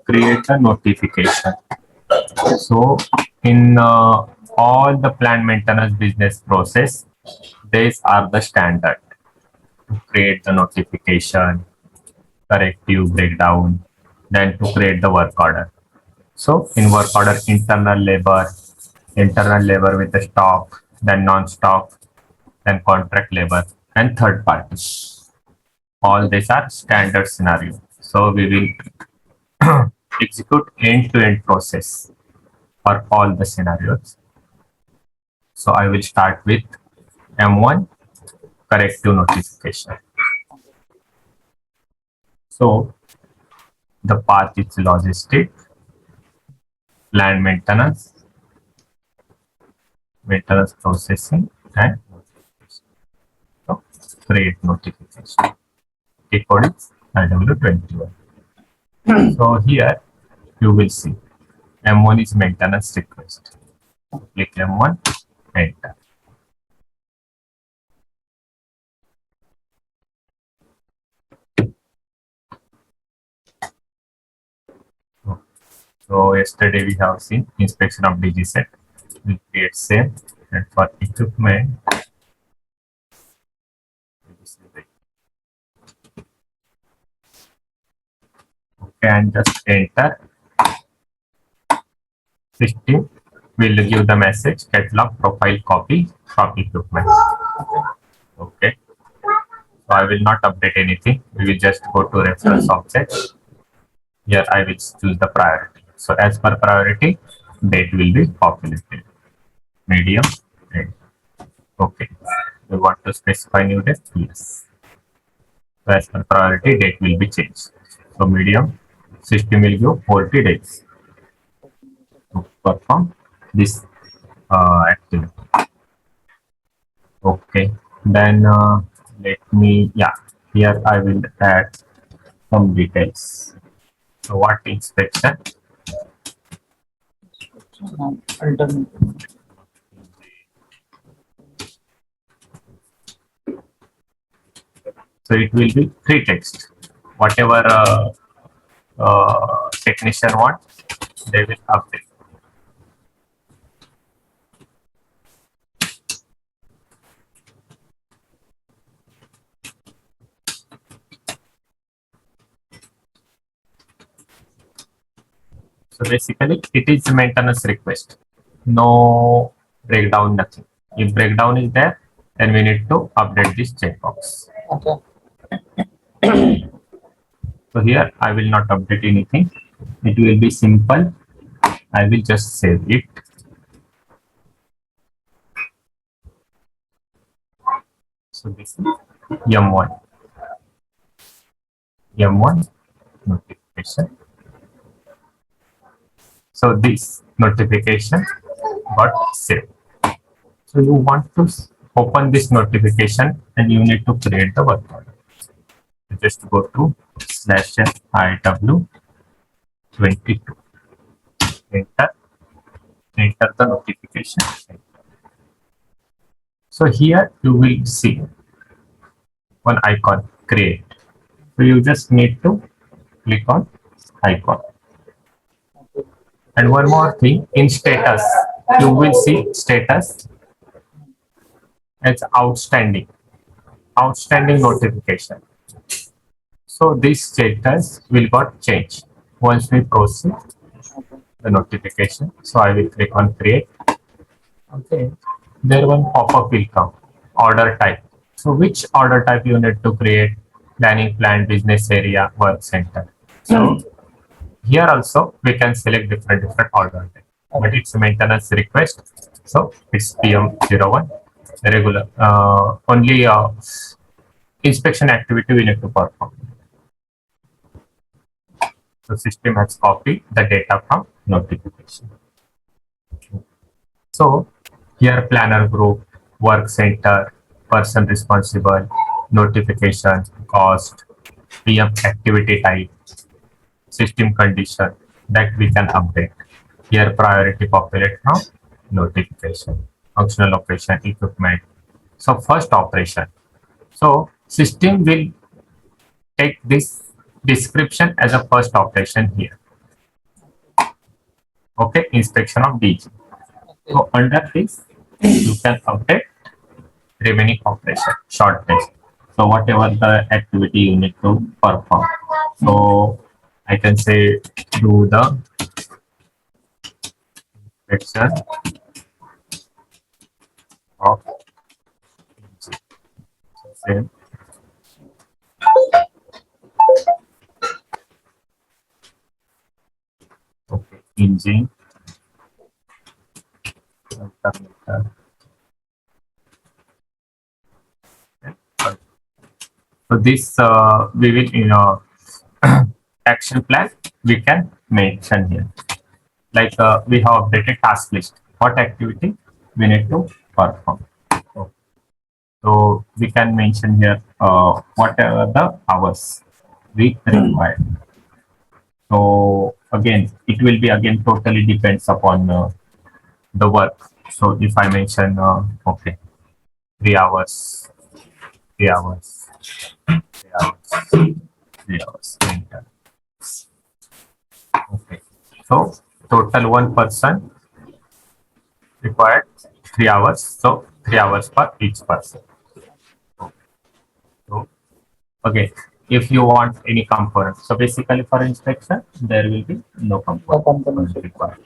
create a notification. So in all the plant maintenance business process, these are the standard to create the notification, corrective, breakdown, then to create the work order. So in work order, internal labor with the stock, then non-stock, then contract labor, and third party. All these are standard scenario. So we will execute end-to-end process for all the scenarios. So I will start with M1 corrective notification. So the path is logistic, plant maintenance, maintenance processing, and notification. So create notification. The code is IW21. So here you will see M1 is maintenance request. Click M1, enter. So yesterday we have seen inspection of DG set. We create same, and for equipment, okay, and just enter. System will give the message catalog profile copy from equipment. Okay. So I will not update anything. We will just go to reference object. Here I will choose the priority. So as per priority, date will be populated. Medium. And okay. We want to specify new date? Yes. So as per priority, date will be changed. So medium, system will give 40 days to perform this activity. Okay. Then let me, here I will add some details. So what inspection? So it will be free text. Whatever technician wants, they will update. So basically, it is a maintenance request. No breakdown, nothing. If breakdown is there, then we need to update this checkbox. Okay. So here I will not update anything. It will be simple. I will just save it. So this is M1. M1 notification. So this notification got saved. So you want to open this notification and you need to create the work order. So just go to /IW22. Enter the notification. So here you will see one icon, create. So you just need to click on icon. And one more thing, in status, you will see status as outstanding notification. So this status will got changed once we proceed the notification. So I will click on create. Okay, there one pop-up will come, order type. So which order type you need to create? Planning, plant, business area, work center. So here also we can select different order type, but it's a maintenance request. So it's PM01 regular, only inspection activity we need to perform. So system has copied the data from notification. So here planner group, work center, person responsible, notification, cost, PM activity type, system condition that we can update. Here priority populate from notification, functional operation, equipment. So first operation. So system will take this description as a first operation here. Okay, inspection of DG. So under this, you can update remaining operation, short test. So whatever the activity you need to perform. So I can say do the inspection of same. Okay, engine. So this we will action plan we can mention here. Like we have updated task list. What activity we need to perform. So we can mention here whatever the hours we require. So again, it will be again totally depends upon the work. So if I mention okay, 3 hours, 3 hours, 3 hours, 3 hours. Enter. Okay. So total one person required 3 hours. So 3 hours per each person. So okay, if you want any component, so basically for inspection there will be no component required.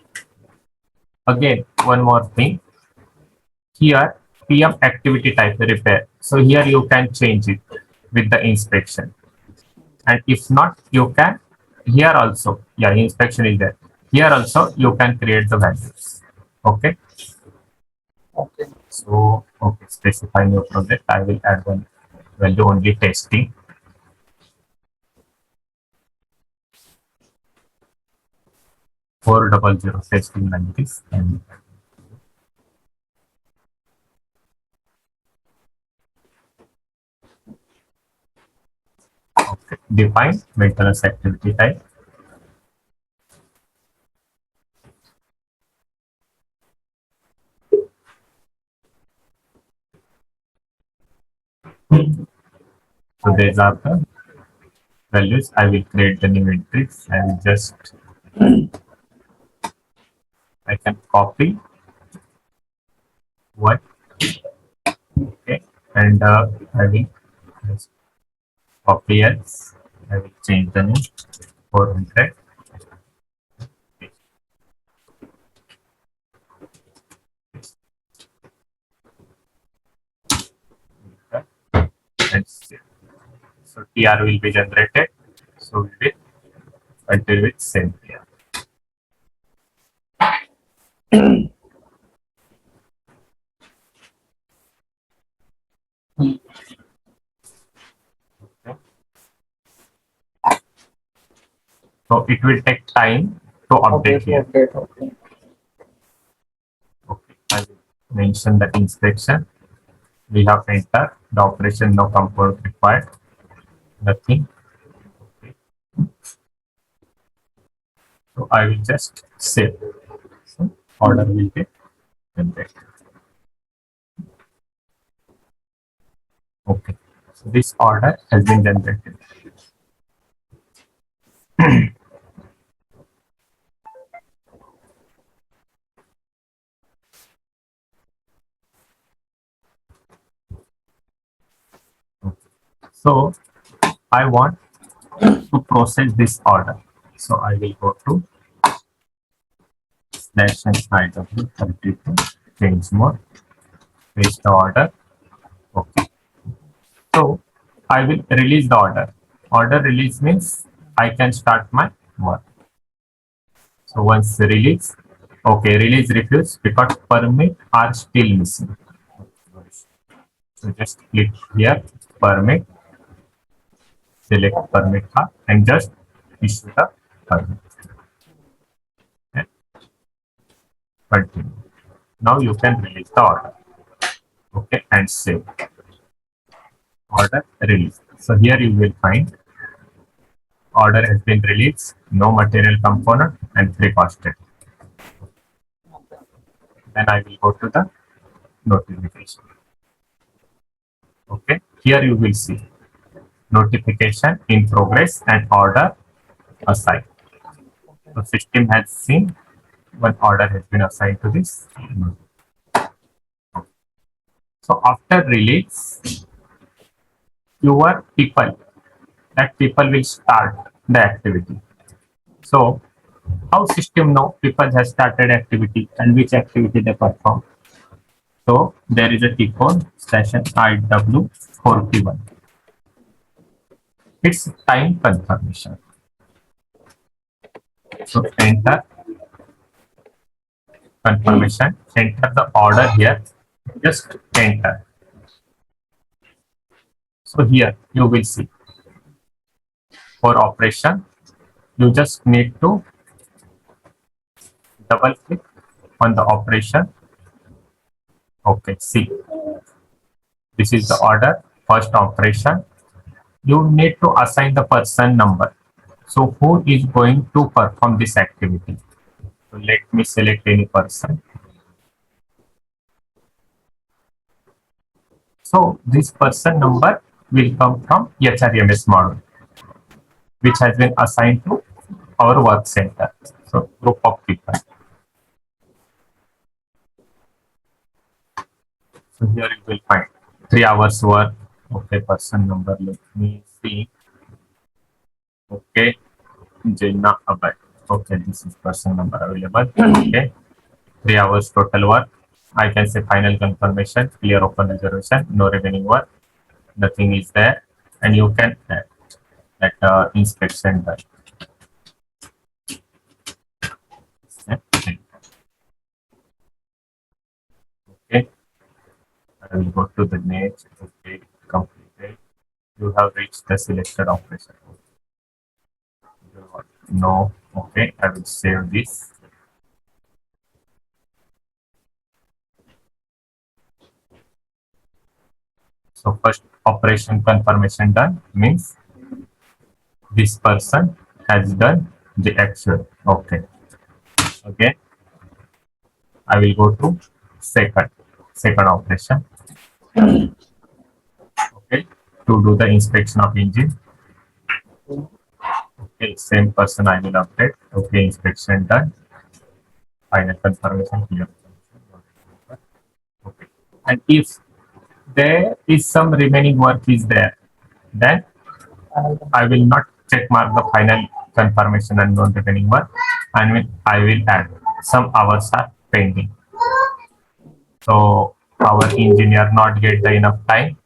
Again, one more thing here, PM activity type repair. So here you can change it with the inspection, and if not, you can here also. Yeah, inspection is there. Here also you can create the values. Okay. Okay. So okay, specify new project. I will add one value only testing. 400 testing like this, and okay, define maintenance activity type. So these are the values. I will create the new matrix. I will just I can copy one. Okay, and I will just copy else. I will change the name 400. And so TR will be generated. So we will continue with same TR. Okay. So it will take time to update here. Okay. Okay, I will mention that inspection. We have entered the operation, no component required. Nothing. Okay. So I will just save. So order will be generated. Okay. So this order has been generated. So I want to process this order. So I will go to slash and IW32, change mode, paste the order. Okay. So I will release the order. Order release means I can start my work. So once release, okay, release refuse because permit are still missing. So just click here, permit, select permit and just issue the permit. And continue. Now you can release the order. Okay, and save. Order release. So here you will find order has been released, no material component and pre-costed. Then I will go to the notification. Okay, here you will see notification in progress and order assigned. So system has seen one order has been assigned to this. So after release, your people, that people will start the activity. So how system know people has started activity and which activity they perform? So there is a T code session IW41. It's time confirmation. So enter confirmation, enter the order here, just enter. So here you will see for operation, you just need to double click on the operation. Okay, see, this is the order, first operation. You need to assign the person number. So who is going to perform this activity? So let me select any person. So this person number will come from HRMS model, which has been assigned to our work center. So group of people. So here you will find 3 hours work. Okay, person number. Let me see. Okay, Jena Abhay. Okay, this is person number available. Okay, 3 hours total work. I can say final confirmation, clear open reservation, no remaining work, nothing is there, and you can add that inspection done. Okay, I will go to the next. Okay, completed. You have reached the selected operation. No, okay, I will save this. So first operation confirmation done means this person has done the actual. Okay. Okay. I will go to second operation. Okay. To do the inspection of engine. Okay. Same person I will update. Okay. Inspection done. Final confirmation here. Okay. And if there is some remaining work is there, then I will not check mark the final confirmation and non remaining work, and I will add some hours are pending. So our engineer not get the enough time.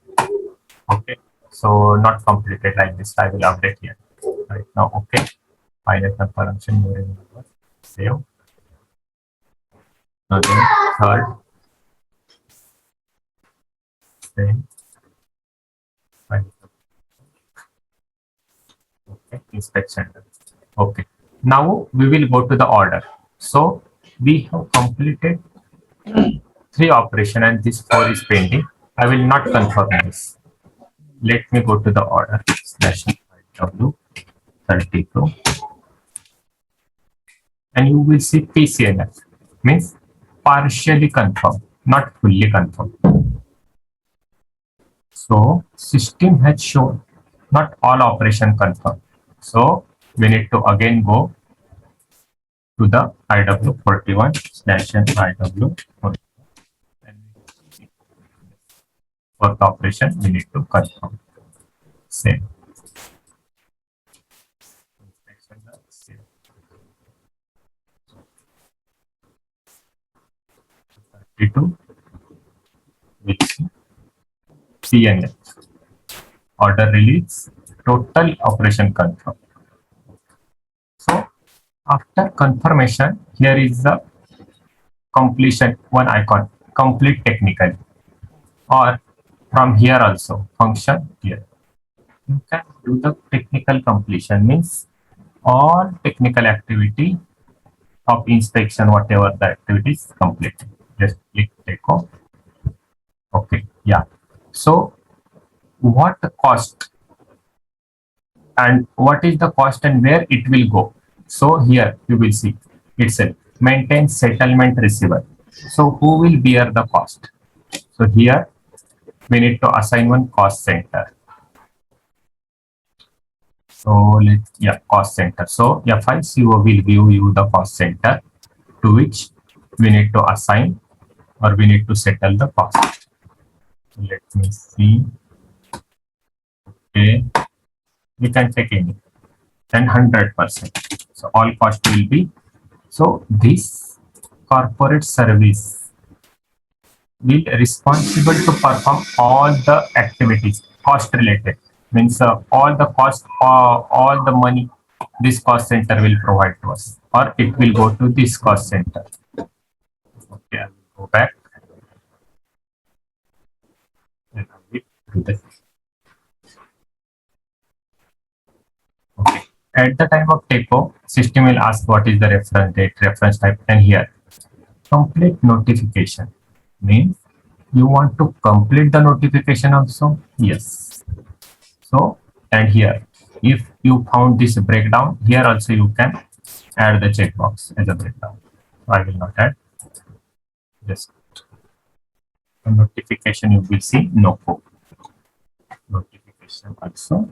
Okay, so not completed like this. I will update here right now. Okay, final confirmation no remaining work. Save. Again, third. Same. Final. Okay, inspection. Okay, now we will go to the order. So we have completed 3 operation and this 4 is pending. I will not confirm this. Let me go to the order slash W32 and you will see PCNF means partially confirmed, not fully confirmed. So system has shown not all operation confirmed. So we need to again go to the IW41 slash IW41 and for the operation we need to confirm. Same. 32 with CNF. Order release, total operation confirm. So after confirmation, here is the completion one icon, complete technically. Or from here also, function here. You can do the technical completion means all technical activity of inspection, whatever the activity is completed. Just click take off. Okay, yeah. So what the cost and what is the cost and where it will go? So here you will see itself maintain settlement receiver. So who will bear the cost? So here we need to assign one cost center. So let's cost center. So F5CO will give you the cost center to to which we need to assign or we need to settle the cost. So let me see. Okay, we can check any. Then 100%. So all cost will be. So this corporate service will responsible to perform all the activities cost related, means all the cost, all the money this cost center will provide to us, or it will go to this cost center. Okay, I will go back and I will do that. Okay, at the time of takeoff, system will ask what is the reference date, reference type, and here complete notification means you want to complete the notification also. Yes. So, and here, if you found this breakdown, here also you can add the checkbox as a breakdown. So I will not add. Just a notification you will see no code. Notification also